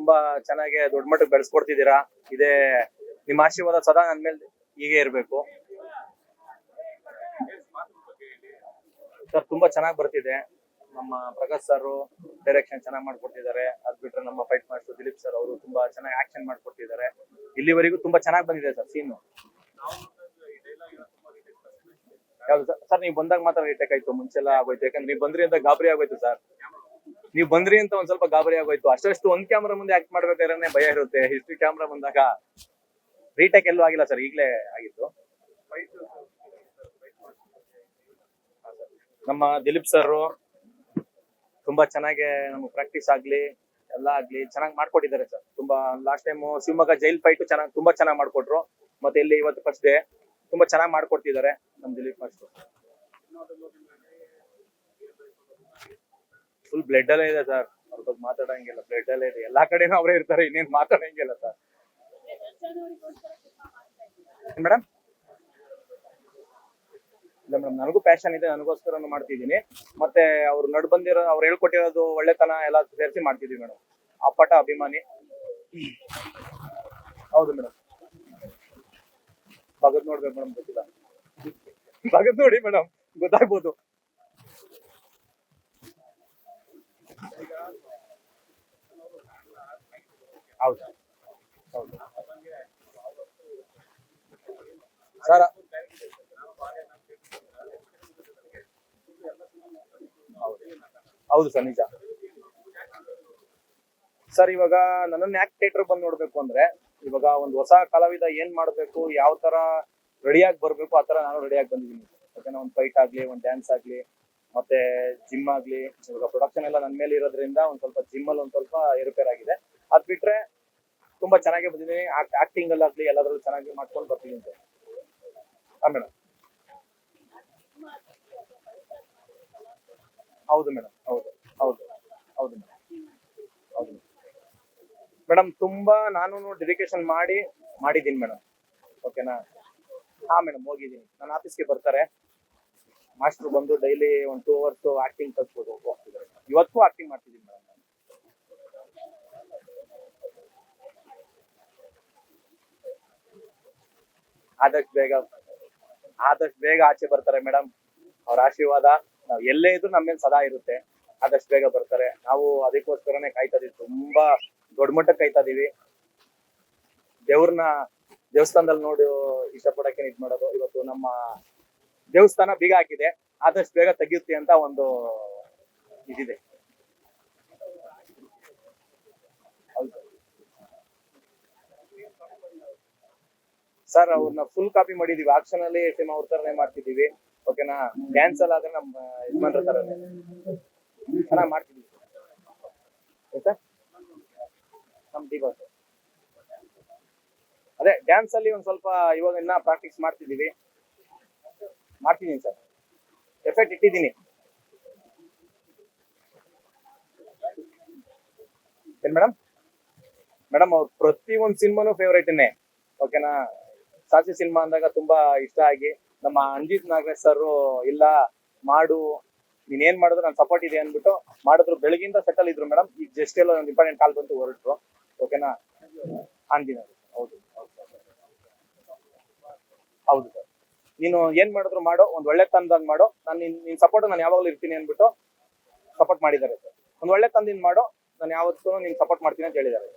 ತುಂಬಾ ಚೆನ್ನಾಗಿ ದೊಡ್ಡ ಮಟ್ಟಕ್ಕೆ ಬೆಳೆಸ್ಕೊಡ್ತಿದ್ದೀರಾ. ಇದೇ ನಿಮ್ಮ ಆಶೀರ್ವಾದ ಸದಾ ನನ್ ಮೇಲೆ ಹೀಗೆ ಇರ್ಬೇಕು ಸರ್. ತುಂಬಾ ಚೆನ್ನಾಗಿ ಬರ್ತಿದೆ. ನಮ್ಮ ಪ್ರಕಾಶ್ ಸರ್ ಡೈರೆಕ್ಷನ್ ಚೆನ್ನಾಗಿ ಮಾಡ್ಕೊಡ್ತಿದ್ದಾರೆ. ಅದ್ ಬಿಟ್ರೆ ನಮ್ಮ ಫೈಟ್ ಮಾಸ್ಟರ್ ದಿಲೀಪ್ ಸರ್ ಅವರು ತುಂಬಾ ಚೆನ್ನಾಗಿ ಆಕ್ಷನ್ ಮಾಡ್ಕೊಡ್ತಿದ್ದಾರೆ. ಇಲ್ಲಿವರೆಗೂ ತುಂಬಾ ಚೆನ್ನಾಗಿ ಬಂದಿದೆ ಸರ್ ಸೀನು. ಯಾವ್ದು ಸರ್? ನೀವು ಬಂದಾಗ ಮಾತ್ರ ರಿಟೇಕ್ ಆಯ್ತು, ಮುಂಚೆಲ್ಲ ಆಗೋಯ್ತು. ಯಾಕಂದ್ರೆ ನೀವು ಬಂದ್ರಿ ಅಂತ ಗಾಬರಿ ಆಗೋಯ್ತು ಸರ್. ನೀವು ಬಂದ್ರಿ ಅಂತ ಒಂದ್ ಸ್ವಲ್ಪ ಗಾಬರಿ ಆಗೋಯ್ತು. ಅಷ್ಟಷ್ಟು ಒಂದ್ ಕ್ಯಾಮ್ರಾ ಮುಂದೆ ಆಕ್ಟ್ ಮಾಡ್ಬೇಕಾದ್ರೆ ಭಯ ಇರುತ್ತೆ. ಹಿಸ್ಟ್ರಿ ಕ್ಯಾಮ್ರಾ ಬಂದಾಗ ರೀಟೇಕ್ ಎಲ್ಲೂ ಆಗಿಲ್ಲ ಸರ್, ಈಗಲೇ ಆಗಿತ್ತು. ನಮ್ಮ ದಿಲೀಪ್ ಸರ್ ತುಂಬಾ ಚೆನ್ನಾಗಿ ನಮ್ಗೆ ಪ್ರಾಕ್ಟೀಸ್ ಆಗ್ಲಿ ಎಲ್ಲ ಆಗ್ಲಿ ಚೆನ್ನಾಗಿ ಮಾಡ್ಕೊಟ್ಟಿದ್ದಾರೆ ಸರ್. ತುಂಬಾ last time Shivamogga jail fight ತುಂಬಾ ಚೆನ್ನಾಗಿ ಮಾಡ್ಕೊಟ್ರು. ಮತ್ತೆ ಇಲ್ಲಿ ಇವತ್ತು ಫಸ್ಟ್ ಡೇ ತುಂಬಾ ಚೆನ್ನಾಗಿ ಮಾಡ್ಕೊಡ್ತಿದ್ದಾರೆ ನಮ್ ದಿಲೀಪ್ ಮಾಸ್ಟರ್. ಫುಲ್ ಬ್ಲಡ್ ಅಲ್ಲೇ ಇದೆ ಸರ್. ಅವ್ರ ಬಗ್ಗೆ ಮಾತಾಡಂಗಿಲ್ಲ, ಬ್ಲಡ್ ಅಲ್ಲೇ ಇದೆ. ಎಲ್ಲಾ ಕಡೆನೂ ಅವರೇ ಇರ್ತಾರೆ, ಇನ್ನೇನ್ ಮಾತಾಡಂಗಿಲ್ಲ ಸರ್. ಮೇಡಮ್ ಇಲ್ಲ ಮೇಡಮ್, ನನಗೂ ಪ್ಯಾಷನ್ ಇದೆ, ನನಗೋಸ್ಕರನು ಮಾಡ್ತಿದ್ದೀನಿ. ಮತ್ತೆ ಅವ್ರು ನಡ್ ಬಂದಿರೋ, ಅವ್ರು ಹೇಳ್ಕೊಟ್ಟಿರೋದು ಒಳ್ಳೆತನ ಎಲ್ಲ ಸೇರಿಸಿ ಮಾಡ್ತಿದೀವಿ ಮೇಡಮ್. ಅಪ್ಪಟ ಅಭಿಮಾನಿ. ಹೌದು ಮೇಡಮ್. ಬಗದ್ ನೋಡ್ಬೇಕು ಮೇಡಮ್, ಗೊತ್ತಿಲ್ಲ. ಬಗದ್ ನೋಡಿ ಮೇಡಮ್, ಗೊತ್ತಾಗ್ಬೋದು. ಹೌದು ಹೌದು ಸರ್. ಹೌದು ಸರ್, ನಿಜ ಸರ್. ಇವಾಗ ನನ್ನನ್ನ ಯಾಕೆ ಥಿಯೇಟರ್ ಬಂದು ನೋಡ್ಬೇಕು ಅಂದ್ರೆ, ಇವಾಗ ಒಂದು ಹೊಸ ಕಲಾವಿದ ಏನ್ ಮಾಡ್ಬೇಕು, ಯಾವ ತರ ರೆಡಿಯಾಗಿ ಬರ್ಬೇಕು, ಆ ತರ ನಾನು ರೆಡಿಯಾಗಿ ಬಂದಿದ್ದೀನಿ. ಯಾಕಂದ್ರೆ ಒಂದು ಫೈಟ್ ಆಗ್ಲಿ, ಒಂದು ಡ್ಯಾನ್ಸ್ ಆಗ್ಲಿ, ಮತ್ತೆ ಜಿಮ್ ಆಗ್ಲಿ. ಇವಾಗ ಪ್ರೊಡಕ್ಷನ್ ಎಲ್ಲ ನನ್ನ ಮೇಲೆ ಇರೋದ್ರಿಂದ ಒಂದ್ ಸ್ವಲ್ಪ ಜಿಮ್ ಅಲ್ಲಿ ಒಂದ್ ಸ್ವಲ್ಪ ಏರುಪೇರ್ ಆಗಿದೆ. ಅದ್ ಬಿಟ್ರೆ ತುಂಬಾ ಚೆನ್ನಾಗಿ ಬಂದಿದ್ದೀನಿ. ಆಕ್ಟಿಂಗ್ ಅಲ್ಲಿ ಆಗ್ಲಿ ಎಲ್ಲದ್ರಲ್ಲೂ ಚೆನ್ನಾಗಿ ಮಾಡ್ಕೊಂಡು ಬರ್ತೀನಿ ಸರ್. ಹಾ ಮೇಡಮ್. ಹೌದು ಮೇಡಮ್. ಹೌದು ಹೌದು ಹೌದು ಮೇಡಮ್. ಹೌದು ಮೇಡಮ್. ತುಂಬಾ ನಾನು ಡೆಡಿಕೇಶನ್ ಮಾಡಿದ್ದೀನಿ ಮೇಡಮ್. ಓಕೆನಾ? ಹಾ ಮೇಡಮ್, ಹೋಗಿದ್ದೀನಿ. ನನ್ನ ಆಫೀಸ್ಗೆ ಬರ್ತಾರೆ ಮಾಸ್ಟರ್, ಬಂದು ಡೈಲಿ ಒಂದು 2 hours ಆಕ್ಟಿಂಗ್ ಕಲ್ಸ್ಬೋದು ಹೋಗ್ತಿದ್ದಾರೆ. ಇವತ್ತು ಆಕ್ಟಿಂಗ್ ಮಾಡ್ತಿದ್ದೀನಿ ಮೇಡಮ್. ಆದಷ್ಟು ಬೇಗ ಆಚೆ ಬರ್ತಾರೆ ಮೇಡಮ್. ಅವ್ರ ಆಶೀರ್ವಾದ ನಾವ್ ಎಲ್ಲೇ ಇದ್ರು ನಮ್ಮ ಮೇಲೆ ಸದಾ ಇರುತ್ತೆ. ಆದಷ್ಟು ಬೇಗ ಬರ್ತಾರೆ. ನಾವು ಅದಕ್ಕೋಸ್ಕರನೇ ಕಾಯ್ತಾ ಇದೀವಿ, ತುಂಬಾ ದೊಡ್ಡ ಮಟ್ಟಕ್ಕೆ ಕಾಯ್ತಾ ಇದೀವಿ. ದೇವ್ರನ್ನ ದೇವಸ್ಥಾನದಲ್ಲಿ ನೋಡಿ ಇಷ್ಟಪಡಕ್ಕೆ ಇದ್ ಮಾಡೋದು. ಇವತ್ತು ನಮ್ಮ ದೇವಸ್ಥಾನ ಬೀಗ ಹಾಕಿದೆ, ಆದಷ್ಟು ಬೇಗ ತೆಗಿಯುತ್ತೆ ಅಂತ ಒಂದು ಇದಿದೆ. ಸರ್, ಅವ್ರನ್ನ ಫುಲ್ ಕಾಪಿ ಮಾಡಿದೀವಿ. ಆಕ್ಷನ್ ಅಲ್ಲಿ ಸೇಮ್ ಅವ್ರ ತರನೇ ಮಾಡ್ತಿದೀವಿ. ಓಕೆನಾ? ಡ್ಯಾನ್ಸ್ ಅಲ್ಲಿ ಆದ್ರೆ ನಮ್ಮ ಯಜಮಾನ್ರ ತರನೇ ಚೆನ್ನಾಗಿ ಮಾಡ್ತಿದೀವಿ ಸರ್. ನಮ್ ದೀಪಾ ಸರ್ ಅದೇ ಡ್ಯಾನ್ಸ್ ಅಲ್ಲಿ ಒಂದ್ ಸ್ವಲ್ಪ ಇವಾಗ ಇನ್ನ ಪ್ರಾಕ್ಟೀಸ್ ಮಾಡ್ತಿದೀವಿ ಸರ್. ಎಫೆಕ್ಟ್ ಇಟ್ಟಿದ್ದೀನಿ. ಏನ್ ಮೇಡಮ್? ಮೇಡಮ್, ಅವ್ರ ಪ್ರತಿ ಒಂದ್ ಸಿನಿಮಾನು ಫೇವರೇಟ್ನೇ. ಓಕೆನಾ? ಸಾಕ್ಷಿ ಸಿನಿಮಾ ಅಂದಾಗ ತುಂಬಾ ಇಷ್ಟ ಆಗಿ ನಮ್ಮ ಅಂಜಿತ್ ನಾಗರಾಜ್ ಸರ್ ಇಲ್ಲ ಮಾಡು, ನೀನ್ ಏನ್ ಮಾಡಿದ್ರು ನನ್ ಸಪೋರ್ಟ್ ಇದೆ ಅನ್ಬಿಟ್ಟು ಮಾಡಿದ್ರು. ಬೆಳಗಿಂದ ಸೆಟಲ್ ಇದ್ರು ಮೇಡಮ್. ಈಗ ಜಸ್ಟ್ ಎಲ್ಲ ಒಂದು ಇಂಪಾರ್ಟೆಂಟ್ ಕಾಲ್ ಬಂತು, ಹೊರಟ್ರು. ಓಕೆನಾ? ಅಂಜಿನ. ಹೌದು ಹೌದು ಸರ್. ನೀನು ಏನ್ ಮಾಡಿದ್ರು ಮಾಡೋ, ಒಂದ್ ಒಳ್ಳೆ ತಂದಾಗ ಮಾಡೋ, ನಾನು ನಿನ್ ಸಪೋರ್ಟ್ ನಾನು ಯಾವಾಗ್ಲೂ ಇರ್ತೀನಿ ಅನ್ಬಿಟ್ಟು ಸಪೋರ್ಟ್ ಮಾಡಿದ್ದಾರೆ ಸರ್. ಒಂದ್ ಒಳ್ಳೆ ತಂದಿನ್ ಮಾಡೋ, ನಾನು ಯಾವತ್ತೂ ನಿನ್ ಸಪೋರ್ಟ್ ಮಾಡ್ತೀನಿ ಅಂತ ಹೇಳಿದ್ದಾರೆ.